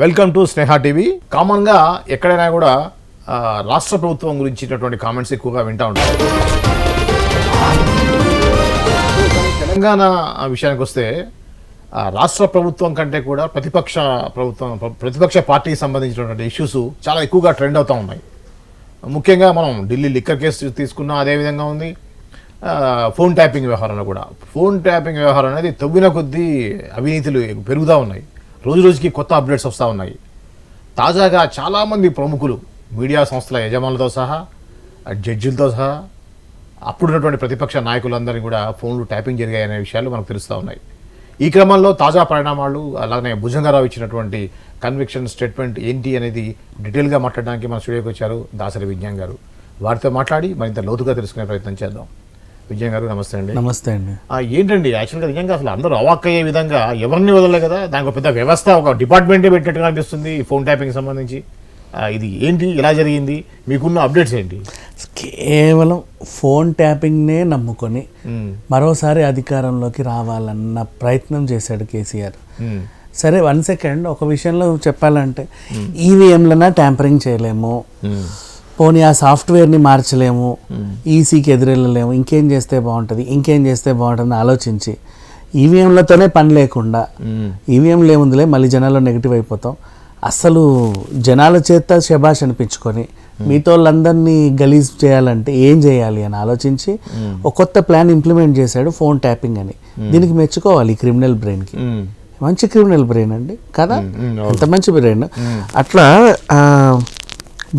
Welcome to Sneha TV. కామన్గా ఎక్కడైనా కూడా రాష్ట్ర ప్రభుత్వం గురించినటువంటి కామెంట్స్ ఎక్కువగా వింటూ ఉంటారు. తెలంగాణ విషయానికి వస్తే రాష్ట్ర ప్రభుత్వం కంటే కూడా ప్రతిపక్ష పార్టీకి సంబంధించినటువంటి ఇష్యూస్ చాలా ఎక్కువగా ట్రెండ్ అవుతూ ఉన్నాయి. ముఖ్యంగా మనం ఢిల్లీ లిక్కర్ కేసు తీసుకున్నా అదే విధంగా ఉంది. ఫోన్ ట్యాపింగ్ వ్యవహారంలో కూడా ఫోన్ ట్యాపింగ్ వ్యవహారం అనేది తవ్విన కొద్దీ అవినీతులు పెరుగుతూ ఉన్నాయి. రోజు రోజుకి కొత్త అప్డేట్స్ వస్తూ ఉన్నాయి. తాజాగా చాలామంది ప్రముఖులు మీడియా సంస్థల యజమానులతో సహా జడ్జిలతో సహా అప్పుడున్నటువంటి ప్రతిపక్ష నాయకులందరినీ కూడా ఫోన్లు ట్యాపింగ్ జరిగాయనే విషయాలు మనకు తెలుస్తూ ఉన్నాయి. ఈ క్రమంలో తాజా పరిణామాలు అలానే భుజంగారావు ఇచ్చినటువంటి కన్విక్షన్ స్టేట్మెంట్ ఏంటి అనేది డీటెయిల్గా మాట్లాడడానికి మన స్టూడియోకి వచ్చారు దాసరి విజ్ఞాన్ గారు. వారితో మాట్లాడి మరింత లోతుగా తెలుసుకునే ప్రయత్నం చేద్దాం. విజయన్ గారు నమస్తే అండి. నమస్తే అండి. ఏంటండి యాక్చువల్గా నిజంగా అసలు అందరూ అవాక్కయ్యే విధంగా ఎవరిని వదలలే కదా, దానికి పెద్ద వ్యవస్థ ఒక డిపార్ట్మెంటే పెట్టినట్టుగా అనిపిస్తుంది ఫోన్ ట్యాపింగ్ సంబంధించి. ఇది ఏంటి, ఎలా జరిగింది, మీకున్న అప్డేట్స్ ఏంటి? కేవలం ఫోన్ ట్యాపింగ్నే నమ్ముకొని మరోసారి అధికారంలోకి రావాలన్న ప్రయత్నం చేశాడు కేసీఆర్. సరే 1 సెకండ్, ఒక విషయంలో చెప్పాలంటే ఈవీఎంలన ట్యాంపరింగ్ చేయలేము, పోనీ ఆ సాఫ్ట్వేర్ని మార్చలేము, ఈసీకి ఎదురెళ్ళలేము, ఇంకేం చేస్తే బాగుంటుంది ఆలోచించి ఈవీఎంలతోనే పని లేకుండా ఈవీఎంలు ఏముందిలే మళ్ళీ జనాల్లో నెగిటివ్ అయిపోతాం, అసలు జనాల చేత శబాష్ అనిపించుకొని మీతో వాళ్ళందరినీ గలీజ్ చేయాలంటే ఏం చేయాలి అని ఆలోచించి ఒక కొత్త ప్లాన్ ఇంప్లిమెంట్ చేశాడు, ఫోన్ ట్యాపింగ్ అని. దీనికి మెచ్చుకోవాలి ఈ క్రిమినల్ బ్రెయిన్కి. మంచి క్రిమినల్ బ్రెయిన్ అండి కదా, ఎంత మంచి బ్రెయిన్. అట్లా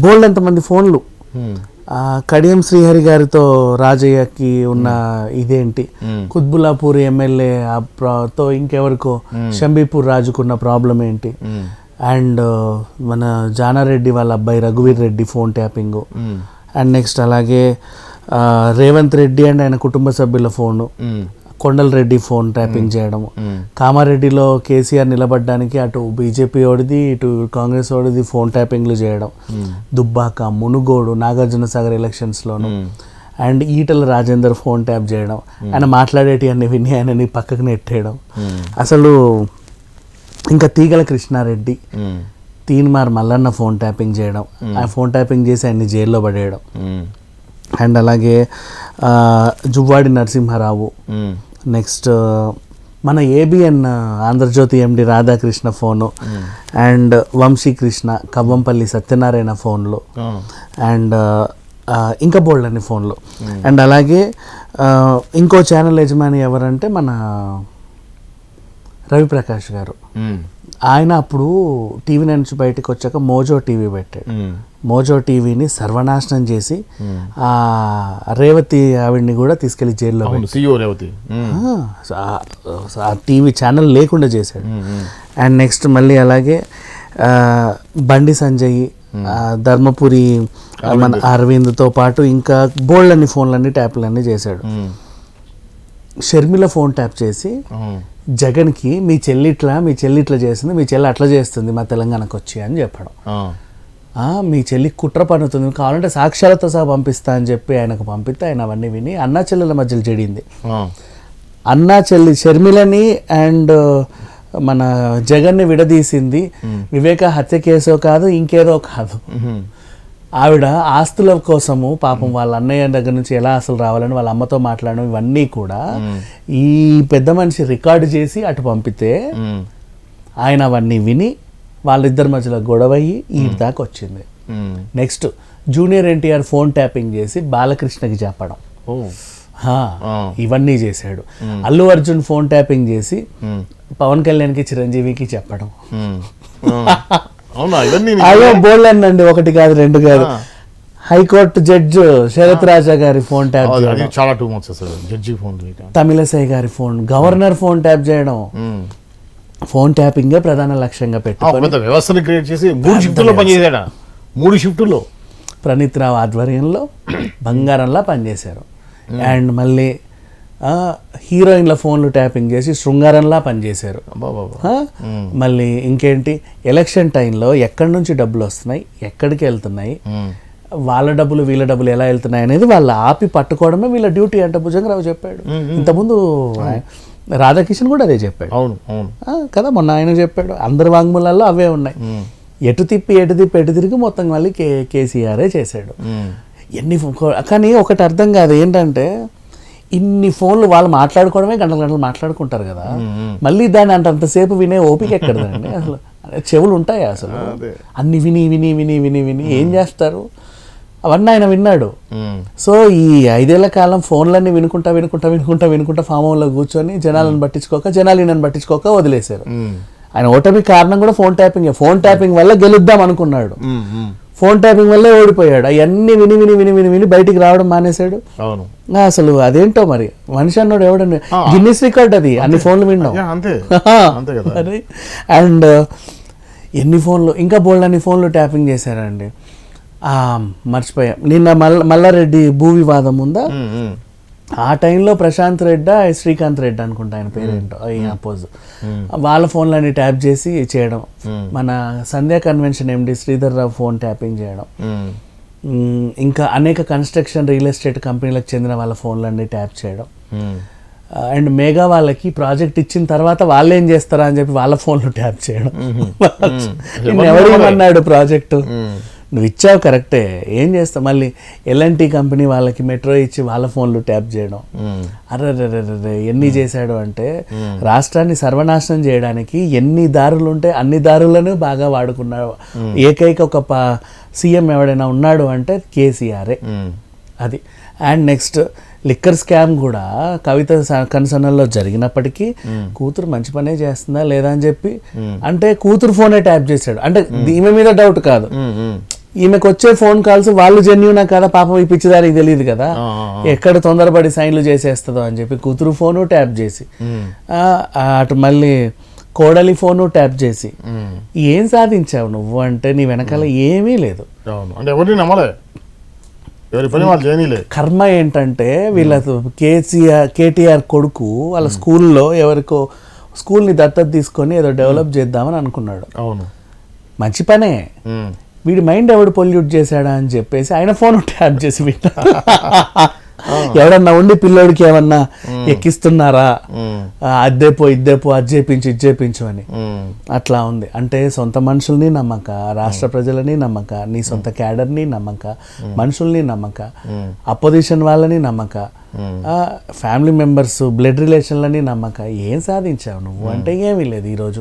బోల్డ్ ఎంతమంది ఫోన్లు కడియం శ్రీహరి గారితో రాజయ్యకి ఉన్న ఇదేంటి, కుత్బుల్లాపూర్ ఎమ్మెల్యే తో ఇంకెవరికో షంబీపూర్ రాజుకున్న ప్రాబ్లం ఏంటి, అండ్ మన జానారెడ్డి వాళ్ళ అబ్బాయి రఘువీర్ Reddy phone tapping, and next అలాగే రేవంత్ రెడ్డి అండ్ ఆయన కుటుంబ సభ్యుల phone, Kondal Reddy phone tapping చేయడం, కామారెడ్డిలో కేసీఆర్ నిలబడ్డానికి అటు బీజేపీ ఓడిది ఇటు కాంగ్రెస్ ఓడిది ఫోన్ ట్యాపింగ్లు చేయడం, దుబ్బాక, మునుగోడు, నాగార్జున సాగర్ ఎలక్షన్స్లోను, and Etela Rajender phone tap చేయడం, ఆయన మాట్లాడేటి అన్ని విని ఆయనని పక్కకు నెట్టేయడం, అసలు ఇంకా తీగల కృష్ణారెడ్డి, తీన్మార్ మల్లన్న ఫోన్ ట్యాపింగ్ చేయడం, ఆ ఫోన్ ట్యాపింగ్ చేసి ఆయన్ని జైల్లో పడేయడం, అండ్ అలాగే జువ్వాడి నరసింహారావు, నెక్స్ట్ మన ABN Andhrajyothy MD Radhakrishna phone, and Vamsikrishna, Kavvampally Satyanarayana ఫోన్లు, అండ్ ఇంకా బోల్డ్ అన్ని ఫోన్లు. అండ్ అలాగే ఇంకో ఛానల్ యజమాని ఎవరంటే మన రవిప్రకాష్ గారు. ఆయన అప్పుడు టీవీ నుంచి బయటకు వచ్చాక మోజో టీవీ పెట్టాడు. మోజో టీవీని సర్వనాశనం చేసి ఆ రేవతి ఆవిడ్ని కూడా తీసుకెళ్లి జైల్లో ఆ టీవీ ఛానల్ లేకుండా చేశాడు. అండ్ నెక్స్ట్ మళ్ళీ అలాగే బండి సంజయ్, ధర్మపురి మన అరవింద్తో పాటు ఇంకా బోల్డ్ అన్ని ఫోన్లన్నీ ట్యాప్లన్నీ చేశాడు. షర్మిల ఫోన్ ట్యాప్ చేసి జగన్కి మీ చెల్లి ఇట్లా చేస్తుంది, మీ చెల్లి అట్లా చేస్తుంది మా తెలంగాణకు వచ్చి అని చెప్పడం, మీ చెల్లి కుట్ర పన్నుతుంది, కావాలంటే సాక్ష్యాలతో సహా పంపిస్తా అని చెప్పి ఆయనకు పంపిస్తే ఆయన అవన్నీ విని అన్నా చెల్లెల మధ్యలో చెడింది. అన్నా చెల్లి షర్మిలని అండ్ మన జగన్ని విడదీసింది వివేక హత్య కేసో కాదు ఇంకేదో కాదు. ఆవిడ ఆస్తుల కోసము పాపం వాళ్ళ అన్నయ్య దగ్గర నుంచి ఎలా అసలు రావాలని వాళ్ళ అమ్మతో మాట్లాడడం ఇవన్నీ కూడా ఈ పెద్ద మనిషి రికార్డు చేసి అటు పంపితే ఆయన అవన్నీ విని వాళ్ళిద్దరి మధ్యలో గొడవయ్యి ఈ దాకా వచ్చింది. Next junior NTR phone tapping చేసి బాలకృష్ణకి చెప్పడం, ఇవన్నీ చేశాడు. అల్లు అర్జున్ ఫోన్ ట్యాపింగ్ చేసి పవన్ కళ్యాణ్కి చిరంజీవికి చెప్పడం. అయ్యో బోల్డ్ అండి, ఒకటి కాదు రెండు కాదు. హైకోర్టు జడ్జి శరత్ రాజా గారి ఫోన్ ట్యాప్ చేయడం, చాలా టూ మచ్ అసలు జడ్జి ఫోన్, తమిళసై గారి ఫోన్, గవర్నర్ ఫోన్ ట్యాప్ చేయడం. ఫోన్ ట్యాపింగ్ ప్రధాన లక్ష్యంగా పెట్టుకొని వ్యవస్థను క్రియేట్ చేసి 3 షిఫ్టుల్లో పనిచేసాడు. 3 షిఫ్టుల్లో ప్రణీత్ రావు ఆధ్వర్యంలో బంగారంలా పనిచేశారు. అండ్ మళ్ళీ హీరోయిన్ల ఫోన్లు ట్యాపింగ్ చేసి శృంగారంలా పనిచేశారు. మళ్ళీ ఇంకేంటి, ఎలక్షన్ టైంలో ఎక్కడి నుంచి డబ్బులు వస్తున్నాయి, ఎక్కడికి వెళ్తున్నాయి, వాళ్ళ డబ్బులు వీళ్ళ డబ్బులు ఎలా వెళ్తున్నాయి అనేది వాళ్ళు ఆపి పట్టుకోవడమే వీళ్ళ డ్యూటీ అంటే భుజంగరావు చెప్పాడు. ఇంతకుముందు రాధాకిషన్ కూడా అదే చెప్పాడు. అవును అవును కదా, మొన్న ఆయన చెప్పాడు. అందరి వాంగ్మూలాల్లో అవే ఉన్నాయి. ఎటు తిరిగి మొత్తం మళ్ళీ కేసీఆరే చేశాడు. కానీ ఒకటి అర్థం కాదు ఏంటంటే, ఇన్ని ఫోన్లు వాళ్ళు మాట్లాడుకోవడమే గంటలు మాట్లాడుకుంటారు కదా, మళ్ళీ దాన్ని అంతసేపు వినే ఓపిక ఎక్కడదండి అసలు. చెవులు ఉంటాయి అసలు, అన్ని విని విని విని విని విని ఏం చేస్తారు? అవన్నీ ఆయన విన్నాడు. సో ఈ 5 ఏళ్ల కాలం ఫోన్లన్నీ వినుకుంటా ఫామ్ హౌస్లో కూర్చొని జనాలను పట్టించుకోక వదిలేశారు. ఆయన ఓటమి కారణం కూడా ఫోన్ ట్యాపింగ్ వల్ల గెలుద్దాం అనుకున్నాడు, ఫోన్ ట్యాపింగ్ వల్లే ఓడిపోయాడు. అవన్నీ విని బయటికి రావడం మానేశాడు. అసలు అదేంటో మరి, మనిషి అన్నాడు ఎవడన్నా గిన్నిస్ రికార్డ్ అది, అన్ని ఫోన్లు విన్నాం. అండ్ ఎన్ని ఫోన్లు, ఇంకా బోల్డ్ అన్ని ఫోన్లు ట్యాపింగ్ చేశారండి. మర్చిపోయా, నిన్న మల్లారెడ్డి భూ వివాదం ఉందా, ఆ టైంలో ప్రశాంత్ రెడ్డి శ్రీకాంత్ రెడ్డి అనుకుంటా ఆయన పేరేంటో, అపోజ్ వాళ్ళ ఫోన్లన్నీ ట్యాప్ చేసి చేయడం. మన సంధ్యా కన్వెన్షన్ ఎండి శ్రీధర్ రావు ఫోన్ ట్యాపింగ్ చేయడం. ఇంకా అనేక కన్స్ట్రక్షన్ రియల్ ఎస్టేట్ కంపెనీలకు చెందిన వాళ్ళ ఫోన్లన్నీ ట్యాప్ చేయడం. అండ్ మెగా వాళ్ళకి ప్రాజెక్ట్ ఇచ్చిన తర్వాత వాళ్ళు ఏం చేస్తారా అని చెప్పి వాళ్ళ ఫోన్లు ట్యాప్ చేయడం. ఎవరేమన్నాడు ప్రాజెక్టు, నువ్వు ఇచ్చావు కరెక్టే, ఏం చేస్తావు? మళ్ళీ ఎల్ఎన్టీ కంపెనీ వాళ్ళకి మెట్రో ఇచ్చి వాళ్ళ ఫోన్లు ట్యాప్ చేయడం. అర్రర్రర్రే ఎన్ని చేశాడు అంటే, రాష్ట్రాన్ని సర్వనాశనం చేయడానికి ఎన్ని దారులు ఉంటే అన్ని దారులను బాగా వాడుకున్నాడు. ఏకైక ఒక సీఎం ఎవడైనా ఉన్నాడు అంటే కేసీఆరే. అది. అండ్ నెక్స్ట్ లిక్కర్ స్కామ్ కూడా కవిత కన్సర్న్లో జరిగినప్పటికీ కూతురు మంచి పనే చేస్తుందా లేదా అని చెప్పి, అంటే కూతురు ఫోనే ట్యాప్ చేశాడు. అంటే ఈమె మీద డౌట్ కాదు, ఈమెకు వచ్చే ఫోన్ కాల్స్ వాళ్ళు జెన్యూనా కదా, పాపం ఈ పిచ్చిదారికి తెలియదు కదా, ఎక్కడ తొందరపడి సైన్లు చేసేస్తుందో అని చెప్పి కూతురు ఫోను ట్యాప్ చేసి, అటు మళ్ళీ కోడలి ఫోను ట్యాప్ చేసి, ఏం సాధించావు నువ్వు అంటే నీ వెనకాల ఏమీ లేదు. కర్మ ఏంటంటే, వీళ్ళ కేటీఆర్ కొడుకు వాళ్ళ స్కూల్లో ఎవరికో స్కూల్ని దత్తత తీసుకొని ఏదో డెవలప్ చేద్దామని అనుకున్నాడు. అవును, మంచి పనే. వీడి మైండ్ ఎవడు పొల్యూట్ చేశాడా అని చెప్పేసి ఆయన ఫోన్ ట్యాప్ చేసి ఎవడన్నా ఉండి పిల్లోడికి ఏమన్నా ఎక్కిస్తున్నారా, అద్దేపో ఇద్దేపో అది చేపించు అని. అట్లా ఉంది. అంటే సొంత మనుషుల్ని నమ్మక, రాష్ట్ర ప్రజలని నమ్మక, నీ సొంత క్యాడర్ని నమ్మక, మనుషుల్ని నమ్మక, అపోజిషన్ వాళ్ళని నమ్మక, ఫ్యామిలీ మెంబర్స్ బ్లడ్ రిలేషన్లని నమ్మక, ఏం సాధించావు నువ్వు అంటే ఏమీ లేదు. ఈరోజు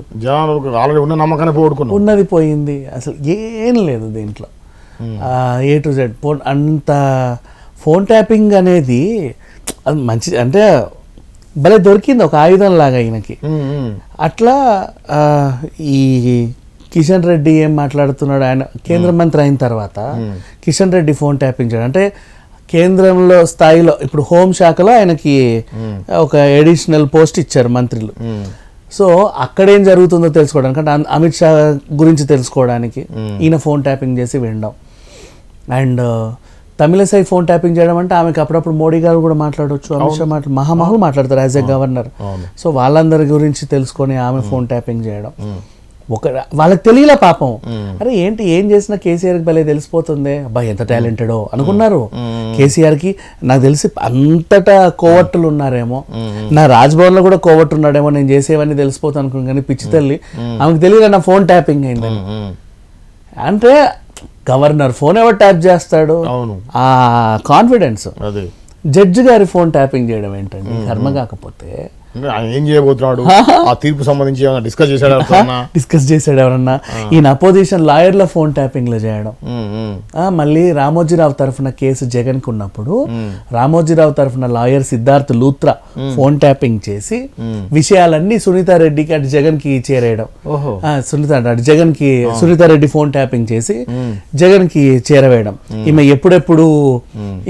ఉన్నది పోయింది, అసలు ఏం లేదు దీంట్లో. A to Z అంత ఫోన్ ట్యాపింగ్ అనేది అది మంచి, అంటే భలే దొరికింది ఒక ఆయుధం లాగా ఈయనకి. అట్లా ఈ కిషన్ రెడ్డి ఏం మాట్లాడుతున్నాడు, ఆయన కేంద్ర మంత్రి అయిన తర్వాత కిషన్ రెడ్డి ఫోన్ ట్యాపింగ్ చేయడం అంటే, కేంద్రంలో స్థాయిలో ఇప్పుడు హోం శాఖలో ఆయనకి ఒక అడిషనల్ పోస్ట్ ఇచ్చారు మంత్రులు. సో అక్కడేం జరుగుతుందో తెలుసుకోవడానికి, అంటే అమిత్ షా గురించి తెలుసుకోవడానికి ఈయన ఫోన్ ట్యాపింగ్ చేసి వినడం. అండ్ తమిళసై ఫోన్ ట్యాపింగ్ చేయడం అంటే, ఆమెకి అప్పుడప్పుడు మోడీ గారు కూడా మాట్లాడవచ్చు, అమిత్ షా మహామహులు మాట్లాడతారు యాజ్ ఎ గవర్నర్. సో వాళ్ళందరి గురించి తెలుసుకొని ఆమె ఫోన్ ట్యాపింగ్ చేయడం. వాళ్ళకి తెలియలే పాపం, అరే ఏంటి ఏం చేసినా కేసీఆర్కి భలే తెలిసిపోతుంది, అబ్బాయి ఎంత టాలెంటెడో అనుకున్నారు. కేసీఆర్కి నాకు తెలిసి అంతటా కోవట్టులు ఉన్నారేమో, నా రాజ్భవన్లో కూడా కోవట్టు ఉన్నాడేమో, నేను చేసేవన్నీ తెలిసిపోతాను అనుకున్నాను. కానీ పిచ్చి తల్లి ఆమెకు తెలియలే నా ఫోన్ ట్యాపింగ్ అయిందని. అంటే గవర్నర్ ఫోన్ ఎవరు ట్యాప్ చేస్తాడు, ఆ కాన్ఫిడెన్స్. జడ్జి గారి ఫోన్ ట్యాపింగ్ చేయడం ఏంటండి కర్మ కాకపోతే? ఏం చేయబోతున్నాడు, ఆ తీర్పు సంబంధించి డిస్కస్ చేశాడు ఎవరన్నా? ఈయన అపోజిషన్ లాయర్ల ఫోన్ ట్యాపింగ్ లో చేయడం. మళ్ళీ రామోజీరావు తరఫున కేసు జగన్ కు ఉన్నప్పుడు రామోజీరావు తరఫున lawyer Siddharth Luthra phone tapping చేసి విషయాలన్నీ సునీతారెడ్డికి అటు జగన్ కి చేరేయడం. సునీతారెడ్డి ఫోన్ ట్యాపింగ్ చేసి జగన్ కి చేరవేయడం. ఈమె ఎప్పుడెప్పుడు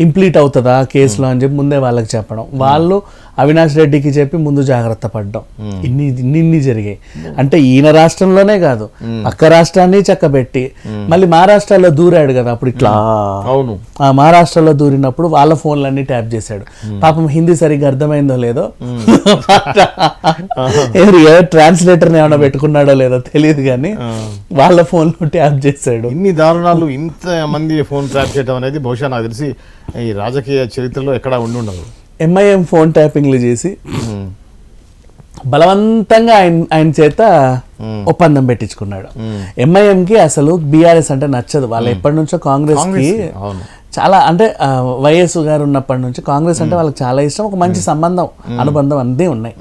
ఇంప్లీట్ అవుతుందా కేసులో అని చెప్పి ముందే వాళ్ళకి చెప్పడం, వాళ్ళు అవినాష్ రెడ్డికి చెప్పి ముందు జాగ్రత్త పడ్డం. ఇన్ని జరిగాయి. అంటే ఈయన రాష్ట్రంలోనే కాదు పక్క రాష్ట్రాన్ని చక్కబెట్టి మళ్ళీ మహారాష్ట్రలో దూరాడు కదా, అప్పుడు ఇట్లా మహారాష్ట్రలో దూరినప్పుడు వాళ్ళ ఫోన్లన్నీ ట్యాప్ చేశాడు. పాపం హిందీ సరిగ్గా అర్థమైందో లేదో, ట్రాన్స్లేటర్ ఏమైనా పెట్టుకున్నాడో లేదో తెలియదు కానీ వాళ్ళ ఫోన్లు ట్యాప్ చేశాడు. ఇన్ని దారుణాలు, ఇంత మంది ఫోన్ ట్యాప్ చేయడం అనేది బహుశా నాకు తెలిసి ఈ రాజకీయ చరిత్రలో ఎక్కడా ఉండి ఉండదు. ఎంఐఎం ఫోన్ ట్యాపింగ్లు చేసి బలవంతంగా ఆయన చేత ఒప్పందం పెట్టించుకున్నాడు. ఎంఐఎంకి అసలు బీఆర్ఎస్ అంటే నచ్చదు. వాళ్ళు ఎప్పటి నుంచో కాంగ్రెస్ కి చాలా అంటే వైఎస్ గారు ఉన్నప్పటి నుంచి కాంగ్రెస్ అంటే వాళ్ళకి చాలా ఇష్టం. ఒక మంచి సంబంధం అనుబంధం అన్నీ ఉన్నాయి.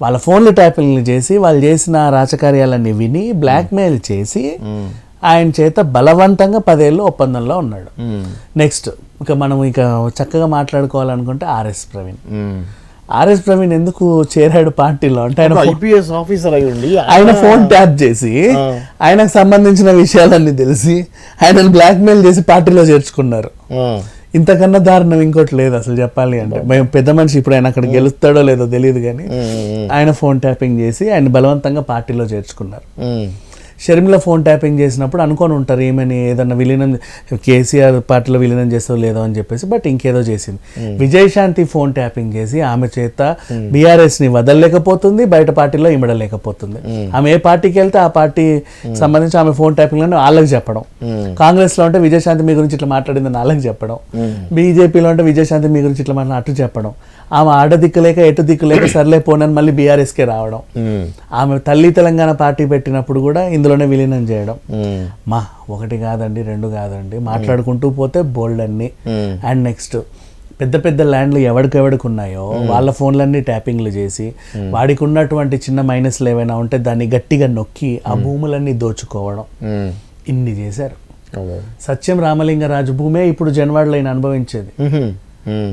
వాళ్ళ ఫోన్లు ట్యాపింగ్లు చేసి వాళ్ళు చేసిన రాజకార్యాలన్నీ విని బ్లాక్మెయిల్ చేసి ఆయన చేత బలవంతంగా 10 ఏళ్ళు ఒప్పందంలో ఉన్నాడు. నెక్స్ట్ ఇక మనం చక్కగా మాట్లాడుకోవాలనుకుంటే ఆర్ఎస్ ప్రవీణ్ ఎందుకు చేరాడు పార్టీలో అంటే ఆయన ఐపీఎస్ ఆఫీసర్ అయి ఉండి ఆయన ఫోన్ ట్యాప్ చేసి ఆయనకు సంబంధించిన విషయాలన్నీ తెలిసి ఆయనను బ్లాక్మెయిల్ చేసి పార్టీలో చేర్చుకున్నారు. ఇంతకన్నా దారుణం ఇంకోటి లేదు అసలు చెప్పాలి అంటే. మేము పెద్ద మనిషి ఇప్పుడు ఆయన అక్కడ గెలుస్తాడో లేదో తెలియదు కానీ ఆయన ఫోన్ ట్యాపింగ్ చేసి ఆయన బలవంతంగా పార్టీలో చేర్చుకున్నారు. షర్మిల ఫోన్ ట్యాపింగ్ చేసినప్పుడు అనుకొని ఉంటారు ఏమని ఏదన్నా విలీనం కేసీఆర్ పార్టీలో విలీనం చేస్తో లేదో అని చెప్పేసి, బట్ ఇంకేదో చేసింది. విజయశాంతి ఫోన్ ట్యాపింగ్ చేసి ఆమె చేత బీఆర్ఎస్ ని వదలలేకపోతుంది, బయట పార్టీలో ఇమడలేకపోతుంది. ఆమె ఏ పార్టీకి వెళ్తే ఆ పార్టీ సంబంధించి ఆమె ఫోన్ ట్యాపింగ్ లో వాళ్ళకి చెప్పడం, కాంగ్రెస్ లో ఉంటే విజయశాంతి మీ గురించి ఇట్లా మాట్లాడిందని వాళ్ళకి చెప్పడం, బీజేపీలో ఉంటే విజయశాంతి మీ గురించి ఇట్లా మాట్లాడి అటు చెప్పడం, ఆమె ఆడ దిక్కులేక ఎటు దిక్కులేక సర్లే పోనని మళ్ళీ బీఆర్ఎస్కే రావడం, ఆమె తల్లి తెలంగాణ పార్టీ పెట్టినప్పుడు కూడా ఇందులోనే విలీనం చేయడం. ఒకటి కాదండి, 2 కాదండి, మాట్లాడుకుంటూ పోతే బోల్డ్ అన్ని. అండ్ నెక్స్ట్ పెద్ద పెద్ద ల్యాండ్లు ఎవడికెవడికి ఉన్నాయో వాళ్ళ ఫోన్లన్నీ ట్యాపింగ్లు చేసి వాడికి ఉన్నటువంటి చిన్న మైనస్లు ఏమైనా ఉంటే దాన్ని గట్టిగా నొక్కి ఆ భూములన్నీ దోచుకోవడం, ఇన్ని చేశారు. సత్యం రామలింగరాజు భూమే ఇప్పుడు జన్వాడలో ఆయన అనుభవించేది.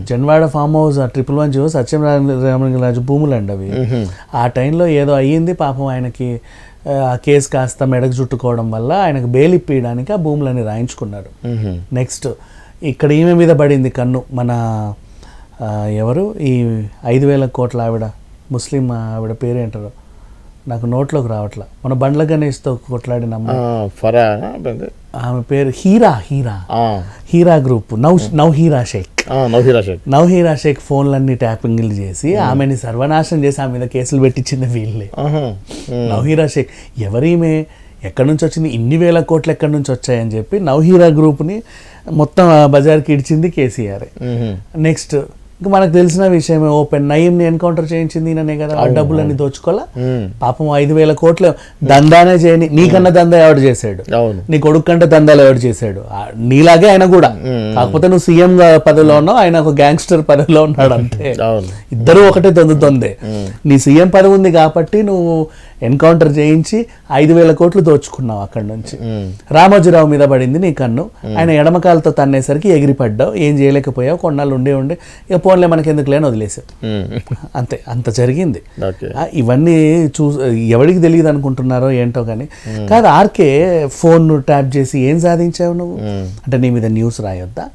జన్వాడ ఫామ్ హౌస్ 111 సత్యం రామలింగరాజు భూములు అండి అవి. ఆ టైంలో ఏదో అయ్యింది పాపం ఆయనకి, ఆ కేసు కాస్త మెడకు చుట్టుకోవడం వల్ల ఆయనకు బెయిల్ ఇప్పించడానికి ఆ భూములని రాయించుకున్నారు. నెక్స్ట్ ఇక్కడ ఈమె మీద పడింది కన్ను, మన ఎవరు ఈ 5,000 కోట్ల ఆవిడ, ముస్లిం ఆవిడ పేరేంటారు నాకు నోట్లోకి రావట్లా, మన బండ్ల గణేష్తో కొట్లాడిన ఆమె పేరు హీరా గ్రూప్, నౌహీరా షేక్ ఫోన్లన్నీ ట్యాపింగ్లు చేసి ఆమెని సర్వనాశనం చేసి ఆమె మీద కేసులు పెట్టించింది వీళ్ళే. నౌహీరా షేక్ ఎవరీమే, ఎక్కడి నుంచి వచ్చింది, ఇన్ని వేల కోట్లు ఎక్కడి నుంచి వచ్చాయని చెప్పి నౌహీరా గ్రూప్ని మొత్తం బజార్కి ఇడిచింది కేసీఆర్. నెక్స్ట్ ఇంకా మనకు తెలిసిన విషయమే, ఓపెన్ నయీంని ఎన్కౌంటర్ చేయించింది ఈయననే కదా, ఆ డబ్బులన్నీ దోచుకోవాలా. పాపం 5,000 కోట్లు దందానే చేయని, నీకన్నా దందా ఎవడు చేశాడు, నీ కొడుకు కంటే దందాలు ఎవడు చేశాడు, నీలాగే ఆయన కూడా, కాకపోతే నువ్వు సీఎం పదవిలో ఉన్నావు, ఆయన ఒక గ్యాంగ్స్టర్ పదవిలో ఉన్నాడు అంతే, ఇద్దరు ఒకటే దొందే. నీ సీఎం పదవి ఉంది కాబట్టి నువ్వు ఎన్కౌంటర్ చేయించి 5,000 కోట్లు దోచుకున్నావు అక్కడి నుంచి. రామోజీరావు మీద పడింది నీ కన్ను, ఆయన ఎడమకాలతో తన్నేసరికి ఎగిరిపడ్డావు, ఏం చేయలేకపోయావు, కొన్నాళ్ళు ఉండే ఇక ఫోన్లే మనకి ఎందుకు లేని వదిలేసావు అంతే. అంత జరిగింది. ఇవన్నీ ఎవరికి తెలియదు అనుకుంటున్నారో ఏంటో కానీ కాదు. ఆర్కే ఫోన్ ట్యాప్ చేసి ఏం సాధించావు నువ్వు అంటే నీ మీద న్యూస్ రాయొద్దా,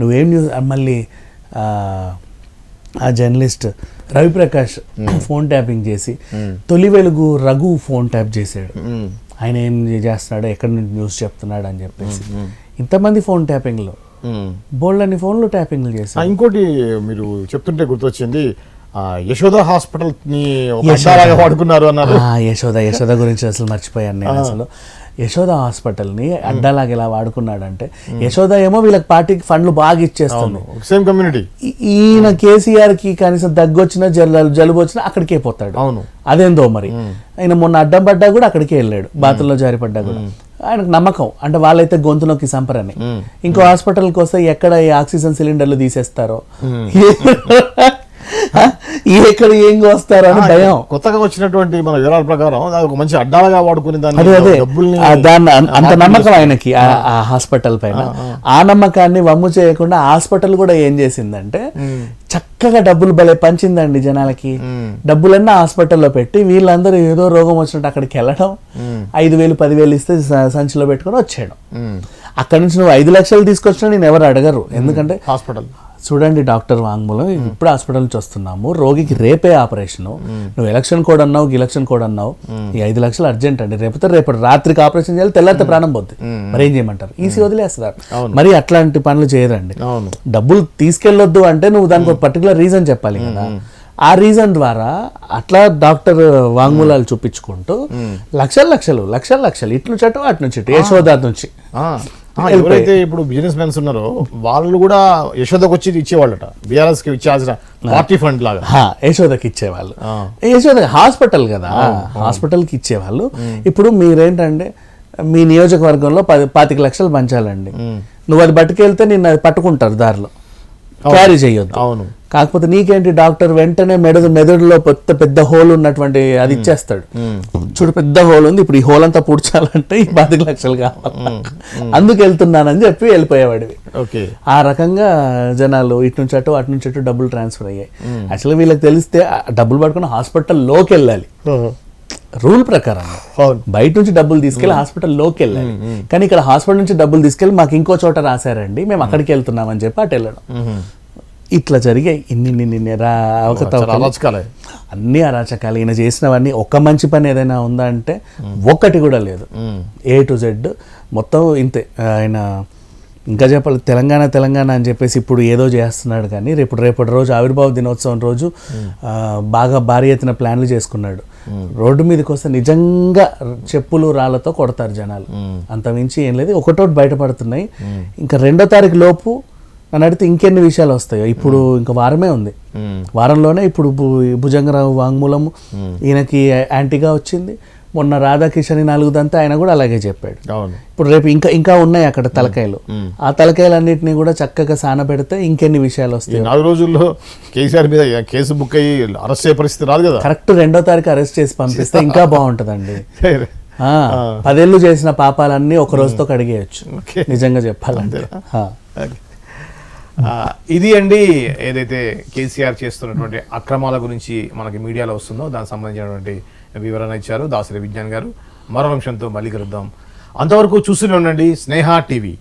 నువ్వేం న్యూస్. మళ్ళీ ఆ జర్నలిస్ట్ రవిప్రకాష్ ఫోన్ ట్యాపింగ్ చేసి తొలి వెలుగు రఘు ఫోన్ ట్యాప్ చేశాడు, ఆయన ఏం చేస్తున్నాడు, ఎక్కడి నుంచి న్యూస్ చెప్తున్నాడు అని చెప్పేసి ఇంతమంది ఫోన్ ట్యాపింగ్లో బోల్డ్ అన్ని ఫోన్లు ట్యాపింగ్లు చేశారు. ఇంకోటి మీరు చెప్తుంటే గుర్తొచ్చింది, యశోద హాస్పిటల్ ని వాడుకున్నారు అన్నారు. యశోద గురించి అసలు మర్చిపోయాను నేను. అసలు యశోద హాస్పిటల్ని అడ్డాలాగా ఎలా వాడుకున్నాడంటే, యశోద ఏమో వీళ్ళకి పార్టీకి ఫండ్లు బాగా ఇచ్చేస్తుంది, సేమ్ కమ్యూనిటీ. ఈయన కేసీఆర్కి కనీసం దగ్గొచ్చినా జలుబు వచ్చినా అక్కడికే పోతాడు. అవును, అదేందో మరి. ఆయన మొన్న అడ్డం పడ్డా కూడా అక్కడికే వెళ్ళాడు, బాతుల్లో జారిపడ్డా కూడా. ఆయనకు నమ్మకం అంటే వాళ్ళైతే గొంతులోకి సంపరని. ఇంకో హాస్పిటల్కి వస్తే ఎక్కడ ఈ ఆక్సిజన్ సిలిండర్లు తీసేస్తారో, ఎక్కడ ఏం వస్తారో అని భయం. కొత్తగా వచ్చినటువంటి మన వివరాల ప్రకారం ఒక మంచి అడ్డాలుగా వాడుకునే దాన్ని అంత నమ్మకం ఆయనకి ఆ హాస్పిటల్ పైన. ఆ నమ్మకాన్ని వమ్ము చేయకుండా హాస్పిటల్ కూడా ఏం చేసిందంటే చక్కగా డబ్బులు భలే పంచిందండి జనాలకి. డబ్బులన్నీ హాస్పిటల్లో పెట్టి వీళ్ళందరూ ఏదో రోగం వచ్చినట్టు అక్కడికి వెళ్ళడం, 5,000 10,000 ఇస్తే సంచిలో పెట్టుకుని వచ్చేయడం. అక్కడ నుంచి నువ్వు 5 లక్షలు తీసుకొచ్చినా నేను ఎవరు అడగరు, ఎందుకంటే హాస్పిటల్ చూడండి డాక్టర్ వాంగ్మూలం, ఇప్పుడు హాస్పిటల్ నుంచి వస్తున్నాము, రోగికి రేపే ఆపరేషన్, నువ్వు ఎలక్షన్ కోడ్ అన్నావు, ఎలక్షన్ కోడ్ అన్నావు, ఈ 5 లక్షలు అర్జెంట్ అండి, రేపు రాత్రికి ఆపరేషన్ చేయాలి, తెల్లారితే ప్రాణం పోద్ది, మరి ఏం చేయమంటారు, ఈసీ వదిలేస్తారు. మరి అట్లాంటి పనులు చేయరండి. డబ్బులు తీసుకెళ్ళొద్దు అంటే నువ్వు దానికి ఒక పర్టికులర్ రీజన్ చెప్పాలి కదా. ఆ రీజన్ ద్వారా అట్లా డాక్టర్ వాంగ్మూలాలు చూపించుకుంటూ లక్షలు ఇట్లు చెట్టు అటు నుంచి యశోద నుంచి ఎవరైతే ఇప్పుడు బిజినెస్ మెన్స్ ఉన్నారో వాళ్ళు కూడా యశోదకు వచ్చి ఇచ్చేవాళ్ళట, బీఆర్ఎస్ కి ఇచ్చాల్సిన పార్టీ ఫండ్ లాగా. యశోదకి ఇచ్చేవాళ్ళు, యశోద హాస్పిటల్ కదా, హాస్పిటల్కి ఇచ్చేవాళ్ళు. ఇప్పుడు మీరేంటంటే మీ నియోజకవర్గంలో 25 లక్షలు పంచాలండి, నువ్వు అది పట్టుకెళ్తే నిన్ను అది పట్టుకుంటారు దారిలో, క్యారీ చేయొద్దు. అవును. కాకపోతే నీకేంటి డాక్టర్ వెంటనే మెదడులో పెద్ద హోల్ ఉన్నటువంటి అది ఇచ్చేస్తాడు. చూడు పెద్ద హోల్ ఉంది, ఇప్పుడు ఈ హోల్ అంతా పూడ్చాలంటే ఈ 25 లక్షలు కావాలి, అందుకు వెళ్తున్నానని చెప్పి వెళ్ళిపోయేవాడివి. ఓకే. ఆ రకంగా జనాలు ఇటు నుంచి అటు డబ్బులు ట్రాన్స్ఫర్ అయ్యాయి. యాక్చువల్గా వీళ్ళకి తెలిస్తే డబ్బులు పట్టుకుని హాస్పిటల్లోకి వెళ్ళాలి రూల్ ప్రకారం, బయట నుంచి డబ్బులు తీసుకెళ్లి హాస్పిటల్లోకి వెళ్ళాలి. కానీ ఇక్కడ హాస్పిటల్ నుంచి డబ్బులు తీసుకెళ్లి మాకు ఇంకో చోట రాశారండి, మేము అక్కడికి వెళ్తున్నామని చెప్పి అటు వెళ్ళడం. ఇట్లా జరిగాయి ఇన్ని అన్ని అరాచకాలు. ఈయన చేసినవన్నీ ఒక్క మంచి పని ఏదైనా ఉందా అంటే ఒక్కటి కూడా లేదు. A to Z మొత్తం ఇంతే. ఆయన ఇంకా చెప్పాలి తెలంగాణ అని చెప్పేసి ఇప్పుడు ఏదో చేస్తున్నాడు, కానీ రేపటి రోజు ఆవిర్భావ దినోత్సవం రోజు బాగా భారీ ఎత్తున ప్లాన్లు చేసుకున్నాడు. రోడ్డు మీదకి వస్తే నిజంగా చెప్పులు రాళ్లతో కొడతారు జనాలు, అంతమించి ఏం లేదు. ఒకటోటి బయటపడుతున్నాయి. ఇంకా 2వ తారీఖు లోపు నన్ను అడిగితే ఇంకెన్ని విషయాలు వస్తాయో. ఇప్పుడు ఇంకా వారమే ఉంది, వారంలోనే ఇప్పుడు భుజంగరావు వాంగ్మూలము ఈయనకి యాంటీగా వచ్చింది. మొన్న రాధాకిషన్ 4 దంతా ఆయన కూడా అలాగే చెప్పాడు. ఇప్పుడు రేపు ఇంకా ఉన్నాయి అక్కడ తలకాయలు. ఆ తలకాయలన్నింటినీ కూడా చక్కగా సానబెడితే ఇంకెన్ని విషయాలు వస్తాయి. 4 రోజుల్లో కేసీఆర్ మీద కేసు బుక్ అయ్యి అరెస్ట్ అయ్యే పరిస్థితి రాదు కదా. కరెక్ట్ 2వ తారీఖు అరెస్ట్ చేసి పంపిస్తే ఇంకా బాగుంటదండి. 10 ఏళ్ళు చేసిన పాపాలన్నీ ఒక రోజుతో కడిగేయచ్చు నిజంగా చెప్పాలంటే. ఇది అండి ఏదైతే కేసీఆర్ చేస్తున్నటువంటి అక్రమాల గురించి మనకి మీడియాలో వస్తుందో దానికి సంబంధించినటువంటి వివరణ ఇచ్చారు దాసరి విజ్ఞాన్ గారు. మరో అంశంతో మళ్ళీ కలుద్దాం. అంతవరకు చూస్తూనే ఉండండి స్నేహ టీవీ.